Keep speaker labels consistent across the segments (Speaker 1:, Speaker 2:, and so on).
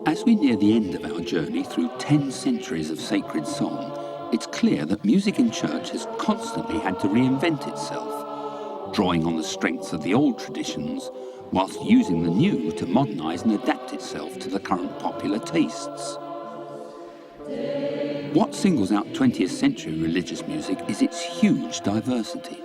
Speaker 1: As we near the end of our journey through 10 centuries of sacred song, it's clear that music in church has constantly had to reinvent itself, drawing on the strengths of the old traditions, whilst using the new to modernise and adapt itself to the current popular tastes. What singles out 20th century religious music is its huge diversity.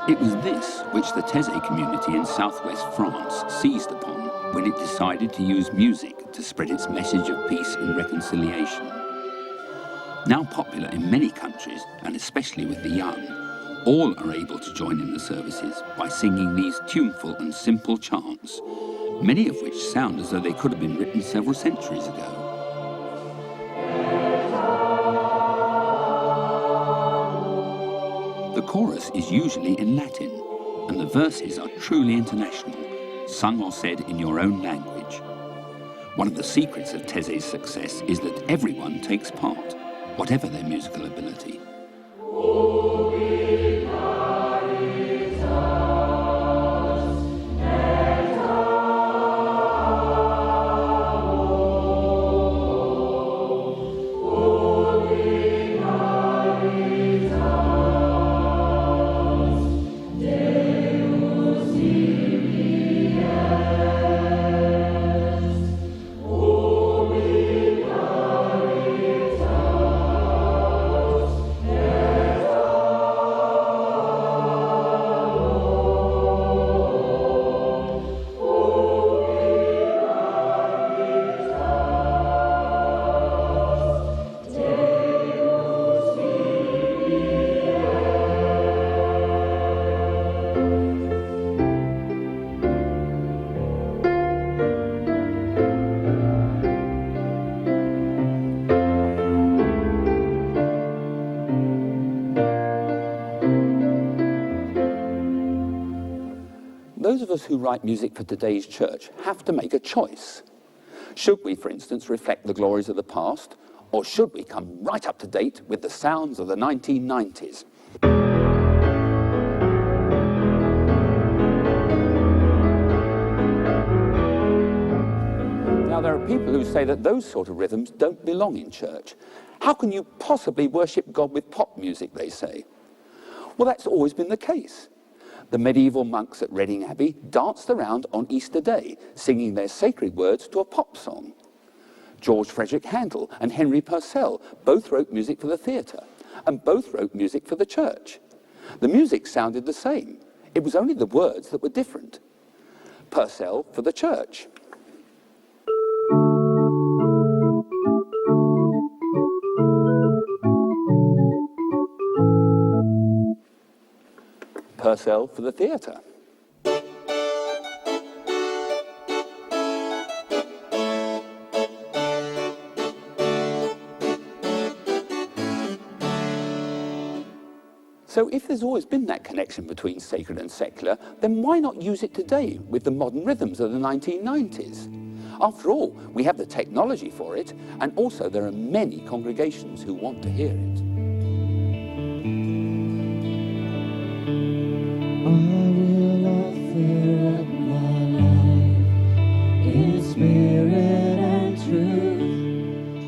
Speaker 1: It was this which the Taizé community in southwest France seized upon when it decided to use music to spread its message of peace and reconciliation. Now popular in many countries, and especially with the young, all are able to join in the services by singing these tuneful and simple chants, many of which sound as though they could have been written several centuries ago. The chorus is usually in Latin, and the verses are truly international, sung or said in your own language. One of the secrets of Taizé's success is that everyone takes part, whatever their musical ability. Those of us who write music for today's church have to make a choice. Should we, for instance, reflect the glories of the past, or should we come right up to date with the sounds of the 1990s? Now, there are people who say that those sort of rhythms don't belong in church. How can you possibly worship God with pop music, they say? Well, that's always been the case. The medieval monks at Reading Abbey danced around on Easter Day, singing their sacred words to a pop song. George Frederick Handel and Henry Purcell both wrote music for the theatre, and both wrote music for the church. The music sounded the same. It was only the words that were different. Purcell for the church. Purcell for the theatre. So if there's always been that connection between sacred and secular, then why not use it today with the modern rhythms of the 1990s? After all, we have the technology for it, and also there are many congregations who want to hear it.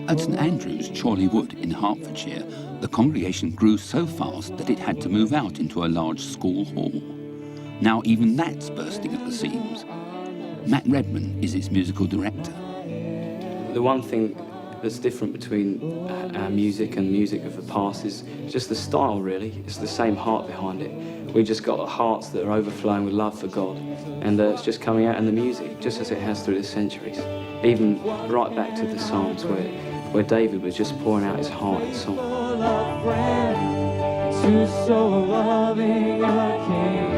Speaker 1: At St Andrew's, Chorley Wood in Hertfordshire, the congregation grew so fast that it had to move out into a large school hall. Now even that's bursting at the seams. Matt Redman is its musical director.
Speaker 2: The one thing that's different between our music and music of the past is just the style, really. It's the same heart behind it. We just got hearts that are overflowing with love for God, and it's just coming out in the music, just as it has through the centuries. Even right back to the Psalms, where David was just pouring out his heart in song.
Speaker 3: To so loving a King,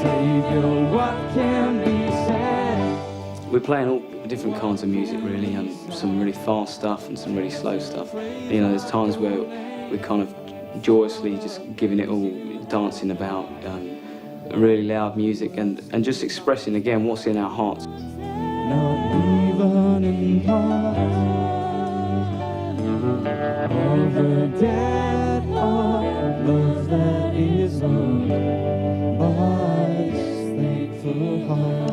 Speaker 3: Savior, what can be said?
Speaker 2: We're playing all different kinds of music, really, and some really fast stuff and some really slow stuff. You know, there's times where we're kind of joyously just giving it all, dancing about, really loud music, and just expressing again what's in our hearts.
Speaker 3: Not even in part of the dead of love that is on my thankful heart.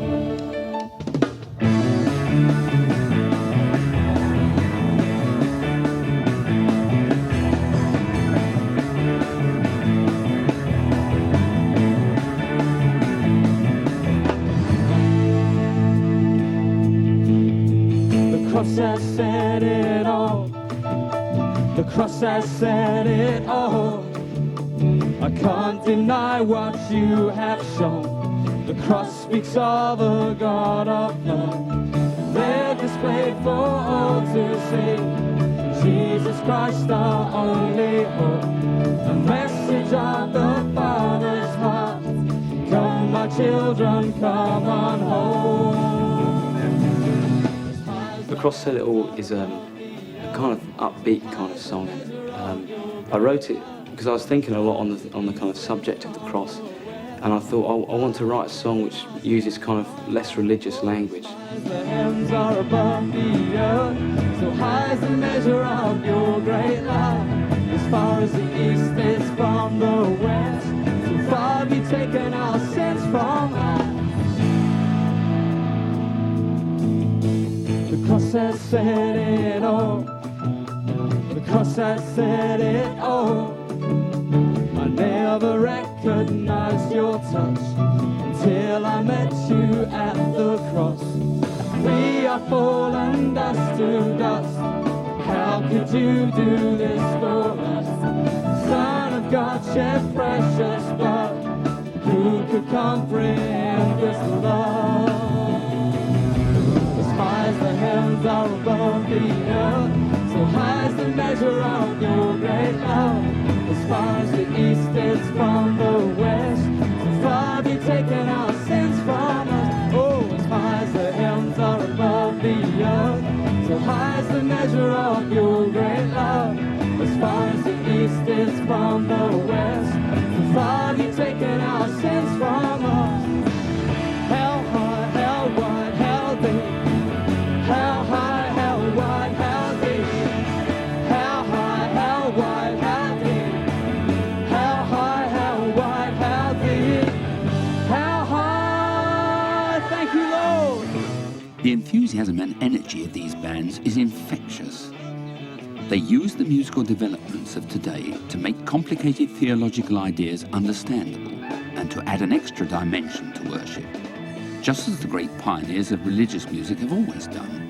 Speaker 3: The cross has said it all. The cross has said it all. I can't deny what you have shown. The cross speaks of a God of love. They're displayed for all to see. Jesus Christ, our only hope. A message of the Father's heart. Come, my children, come on home.
Speaker 2: The Cross Said It All is a kind of upbeat kind of song. I wrote it because I was thinking a lot on the kind of subject of the cross, and I thought I want to write a song which uses kind of less religious language.
Speaker 3: The heavens are above the earth, so high is the measure of your great love. As far as the east is from the west, so far have you taken our sins from us. The cross has said it all. The cross has said it all. I never recognized your touch until I met you at the cross. We are fallen dust to dust. How could you do this for us? Son of God shed precious blood. Who could comprehend this love? As high as the heavens are above the earth, so high is the measure of your great love. As far as the east is from the west, so far have you taken our sins from us. Oh, as high as the heavens are above the earth, so high is the measure of your great love. As far as the east is from the west, so far have you taken our sins from us. How high, how wide, how deep, how high, how wide, how deep, how high, how wide, how deep, how high, how wide, how deep, how high. Thank you, Lord.
Speaker 1: The enthusiasm and energy of these bands is infectious. They use the musical developments of today to make complicated theological ideas understandable and to add an extra dimension to worship, just as the great pioneers of religious music have always done.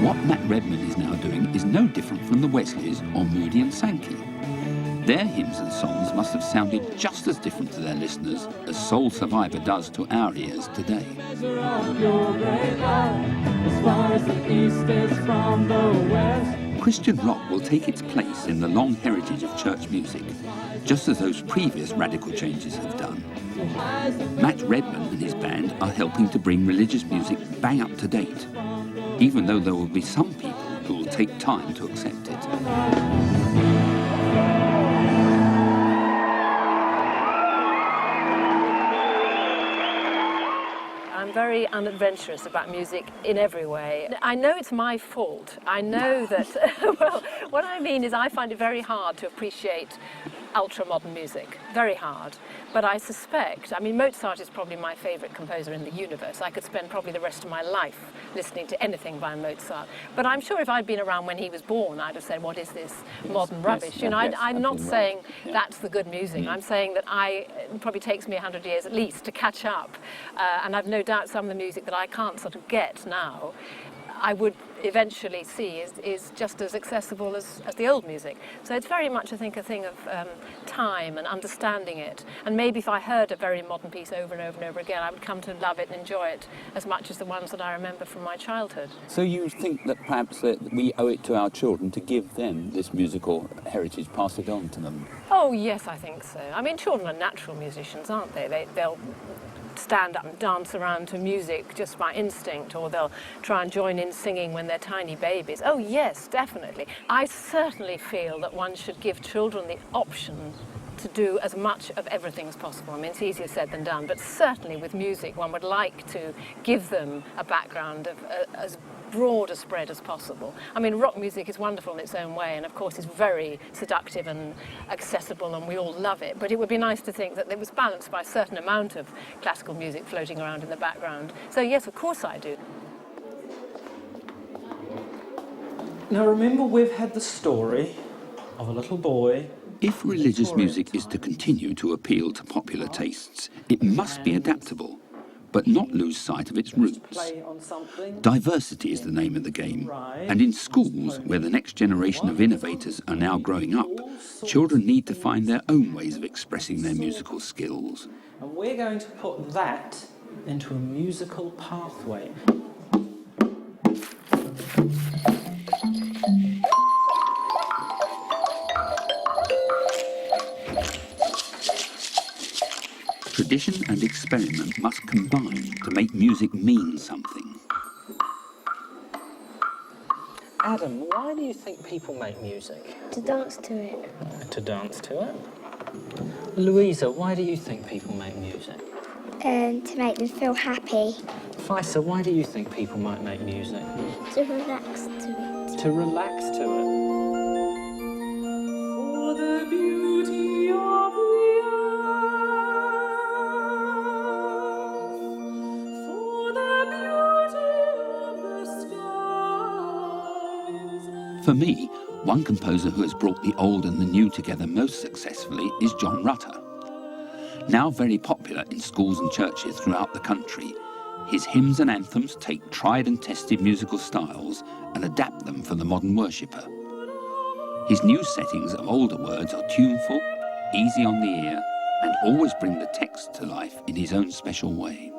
Speaker 1: What Matt Redman is now doing is no different from the Wesleys or Moody and Sankey. Their hymns and songs must have sounded just as different to their listeners as Soul Survivor does to our ears today. Christian rock will take its place in the long heritage of church music, just as those previous radical changes have done. Matt Redman and his band are helping to bring religious music bang up to date, even though there will be some people who will take time to accept it.
Speaker 4: I'm very unadventurous about music in every way. I know it's my fault. I know that, well, what I mean is I find it very hard to appreciate ultra-modern music, very hard. But I suspect, I mean, Mozart is probably my favourite composer in the universe. I could spend probably the rest of my life listening to anything by Mozart. But I'm sure if I'd been around when he was born, I'd have said, what is this modern rubbish? You know, I'm not saying that's the good music. I'm saying that it probably takes me 100 years at least to catch up. And I've no doubt some of the music that I can't sort of get now, I would eventually see is just as accessible as the old music. So it's very much, I think, a thing of time and understanding it. And maybe if I heard a very modern piece over and over and over again, I would come to love it and enjoy it as much as the ones that I remember from my childhood.
Speaker 1: So you think that perhaps that we owe it to our children to give them this musical heritage, pass it on to them?
Speaker 4: Oh, yes, I think so. I mean, children are natural musicians, aren't they? They'll stand up and dance around to music just by instinct, or they'll try and join in singing when they're tiny babies. Oh, yes, definitely. I certainly feel that one should give children the option to do as much of everything as possible. I mean, it's easier said than done, but certainly with music, one would like to give them a background of as broad a spread as possible. I mean, rock music is wonderful in its own way, and of course it's very seductive and accessible, and we all love it, but it would be nice to think that it was balanced by a certain amount of classical music floating around in the background. So yes, of course I do.
Speaker 3: Now remember, we've had the story of a little boy.
Speaker 1: If religious music is to continue to appeal to popular tastes, it must be adaptable, but not lose sight of its roots. Diversity is the name of the game, and in schools, where the next generation of innovators are now growing up, children need to find their own ways of expressing their musical skills.
Speaker 3: And we're going to put that into a musical pathway.
Speaker 1: Tradition and experiment must combine to make music mean something.
Speaker 3: Adam, why do you think people make music?
Speaker 5: To dance to it.
Speaker 3: To dance to it. Louisa, why do you think people make music?
Speaker 5: To make them feel happy.
Speaker 3: Faisa, why do you think people might make music?
Speaker 5: To relax to it.
Speaker 3: To relax to it. For the beauty of the earth, for the beauty of the skies.
Speaker 1: For me, one composer who has brought the old and the new together most successfully is John Rutter. Now very popular in schools and churches throughout the country, his hymns and anthems take tried and tested musical styles and adapt them for the modern worshipper. His new settings of older words are tuneful, easy on the ear, and always bring the text to life in his own special way.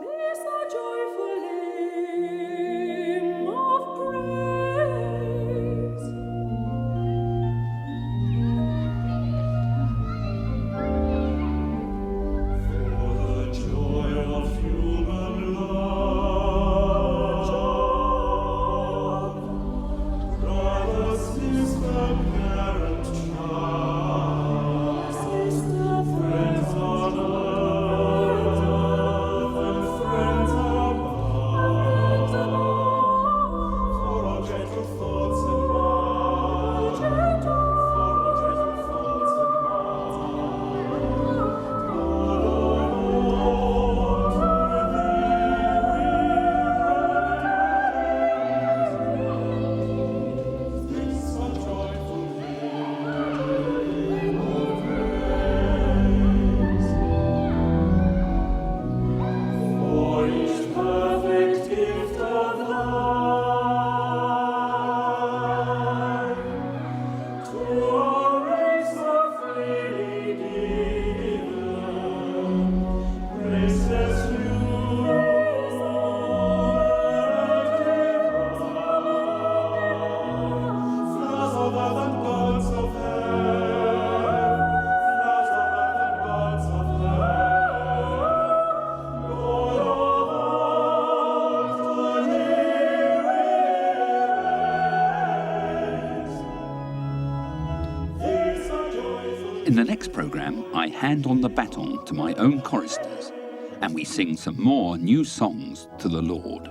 Speaker 1: In the next programme, I hand on the baton to my own choristers, and we sing some more new songs to the Lord.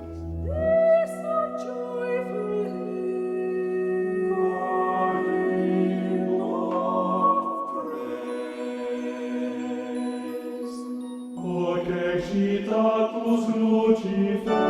Speaker 6: Lucifera